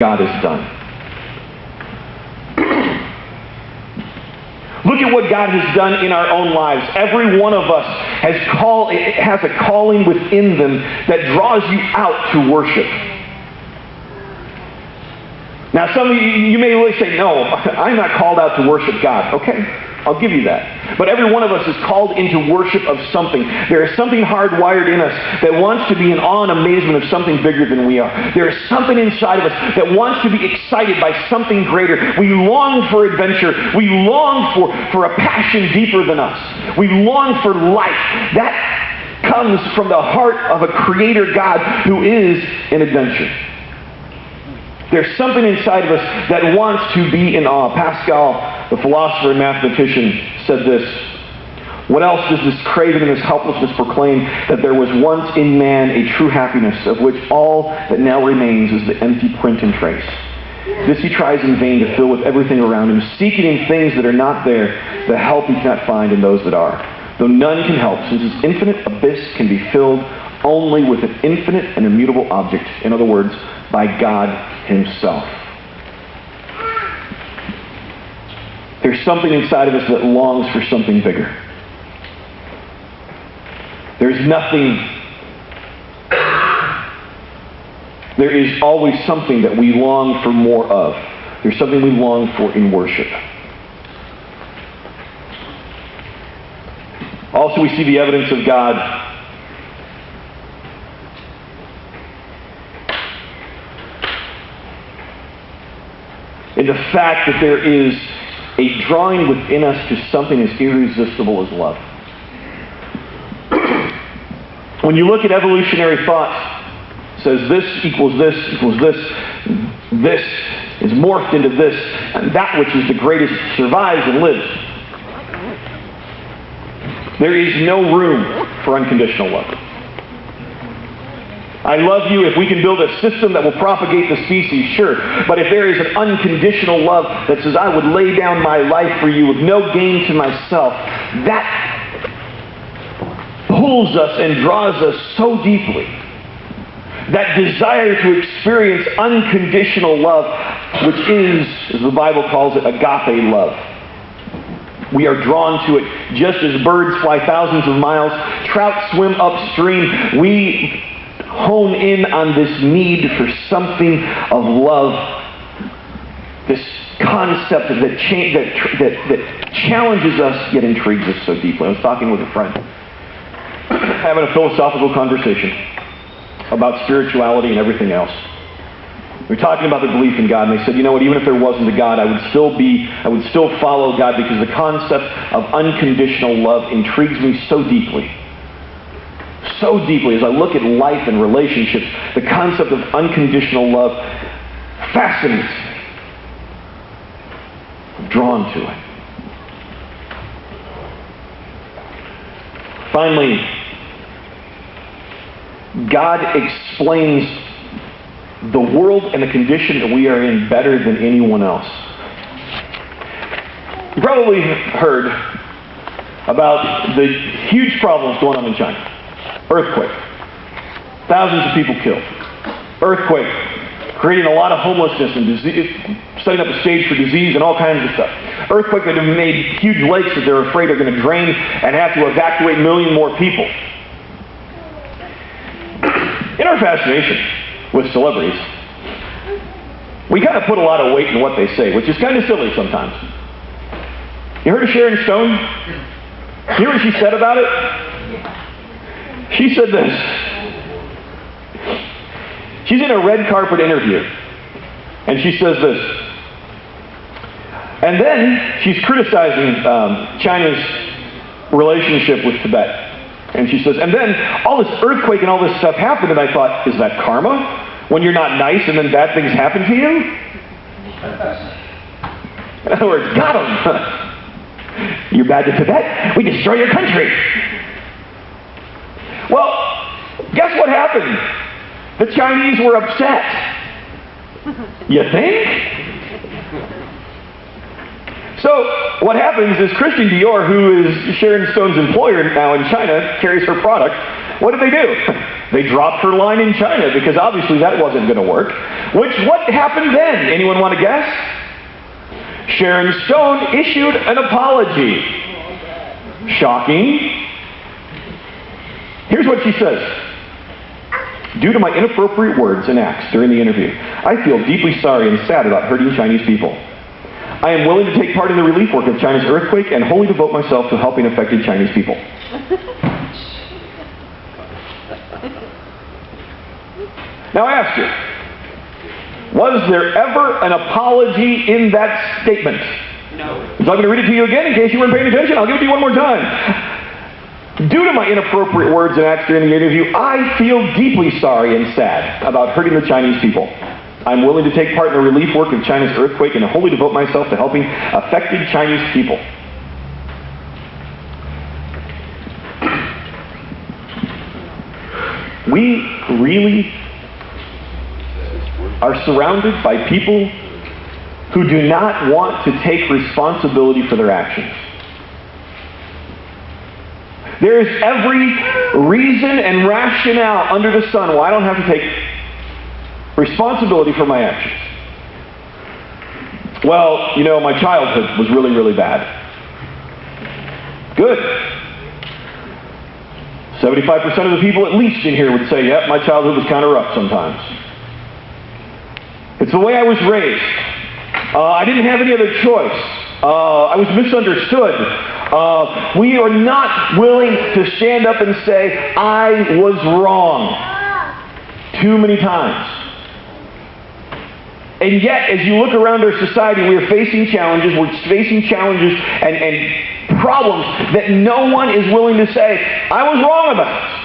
God has done. Look at what God has done in our own lives. Every one of us has a calling within them that draws you out to worship. Now, some of you may say, no, I'm not called out to worship God. Okay, I'll give you that. But every one of us is called into worship of something. There is something hardwired in us that wants to be in awe and amazement of something bigger than we are. There is something inside of us that wants to be excited by something greater. We long for adventure. We long for a passion deeper than us. We long for life. That comes from the heart of a creator God who is an adventure. There's something inside of us that wants to be in awe. Pascal, the philosopher and mathematician, said this: what else does this craving and this helplessness proclaim? That there was once in man a true happiness, of which all that now remains is the empty print and trace. This he tries in vain to fill with everything around him, seeking in things that are not there the help he cannot find in those that are. Though none can help, since his infinite abyss can be filled only with an infinite and immutable object. In other words, by God himself. There's something inside of us that longs for something bigger. There is always something that we long for more of. There's something we long for in worship. Also, we see the evidence of God in the fact that there is a drawing within us to something as irresistible as love. When you look at evolutionary thought, it says this equals this equals this. This is morphed into this, and that which is the greatest survives and lives. There is no room for unconditional love. I love you. If we can build a system that will propagate the species, sure. But if there is an unconditional love that says, I would lay down my life for you with no gain to myself, that pulls us and draws us so deeply. That desire to experience unconditional love, which is, as the Bible calls it, agape love. We are drawn to it just as birds fly thousands of miles, trout swim upstream. We hone in on this need for something of love, this concept that challenges us yet intrigues us so deeply. I was talking with a friend, having a philosophical conversation about spirituality and everything else. We were talking about the belief in God, and they said, you know what, even if there wasn't a God, I would still follow God, because the concept of unconditional love intrigues me so deeply. So deeply, as I look at life and relationships, the concept of unconditional love fascinates me. I'm drawn to it. Finally, God explains the world and the condition that we are in better than anyone else. You probably heard about the huge problems going on in China. Earthquake. Thousands of people killed. Earthquake. Creating a lot of homelessness and disease, setting up a stage for disease and all kinds of stuff. Earthquake that have made huge lakes that they're afraid are going to drain and have to evacuate a million more people. In our fascination with celebrities, we kind of put a lot of weight in what they say, which is kind of silly sometimes. You heard of Sharon Stone? You hear what she said about it? She said this. She's in a red carpet interview, and she says this. And then she's criticizing China's relationship with Tibet. And she says, and then all this earthquake and all this stuff happened, and I thought, is that karma? When you're not nice and then bad things happen to you? In other words, got him. You're bad to Tibet? We destroy your country. Well, guess what happened? The Chinese were upset. You think? So, what happens is Christian Dior, who is Sharon Stone's employer now in China, carries her product. What do? They dropped her line in China because obviously that wasn't going to work. What happened then? Anyone want to guess? Sharon Stone issued an apology. Shocking. Here's what she says. Due to my inappropriate words and acts during the interview, I feel deeply sorry and sad about hurting Chinese people. I am willing to take part in the relief work of China's earthquake and wholly devote myself to helping affected Chinese people. Now I ask you, was there ever an apology in that statement? No. So I'm going to read it to you again in case you weren't paying attention. I'll give it to you one more time. Due to my inappropriate words and acts during the interview, I feel deeply sorry and sad about hurting the Chinese people. I'm willing to take part in the relief work of China's earthquake and wholly devote myself to helping affected Chinese people. We really are surrounded by people who do not want to take responsibility for their actions. There is every reason and rationale under the sun why I don't have to take responsibility for my actions. Well, you know, my childhood was really, really bad. Good. 75% of the people at least in here would say, yep, my childhood was kind of rough sometimes. It's the way I was raised. I didn't have any other choice. I was misunderstood. We are not willing to stand up and say, I was wrong. Too many times. And yet, as you look around our society, we are facing challenges. We're facing challenges and problems that no one is willing to say, I was wrong about.